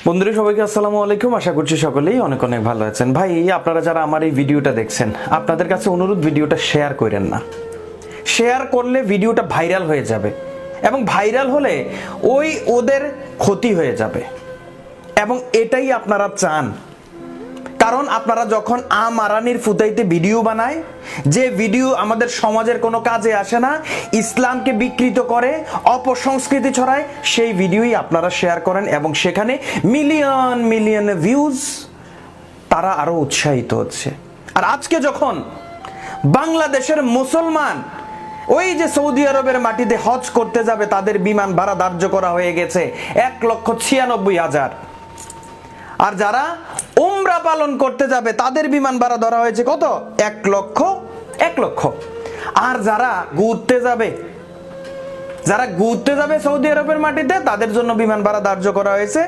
বন্ধুরা সবাইকে আসসালামু আলাইকুম। আশা করছি সকলেই অনেক অনেক ভালো আছেন। ভাই আপনারা যারা আমার এই ভিডিওটা দেখছেন, আপনাদের কাছে অনুরোধ, ভিডিওটা শেয়ার করেন না। শেয়ার করলে ভিডিওটা ভাইরাল হয়ে যাবে এবং ভাইরাল হলে ওদের ক্ষতি হয়ে যাবে এবং এটাই আপনারা চান। কারণ আপনারা যখন আরানির ফুতাইতে ভিডিও বানায়, যে ভিডিও আমাদের সমাজের কোনো কাজে আসে না, ইসলামকে বিকৃত করে, অপসংস্কৃতি ছড়ায়, সেই ভিডিওই আপনারা শেয়ার করেন এবং সেখানে মিলিয়ন মিলিয়ন ভিউজ, তারা আরো উৎসাহিত হচ্ছে। আর আজকে যখন বাংলাদেশের মুসলমান ওই যে সৌদি আরবের মাটিতে হজ করতে যাবে, তাদের বিমান ভাড়া ধার্য করা হয়ে গেছে 1,96,000, আর যারা উমরা পালন করতে যাবে তাদের বিমান ভাড়া ধরা হয়েছে কত? 1,00,000। আর যারা ঘুরতে যাবে সৌদি আরবের মাটিতে, তাদের জন্য বিমান ভাড়া ধার্য করা হয়েছে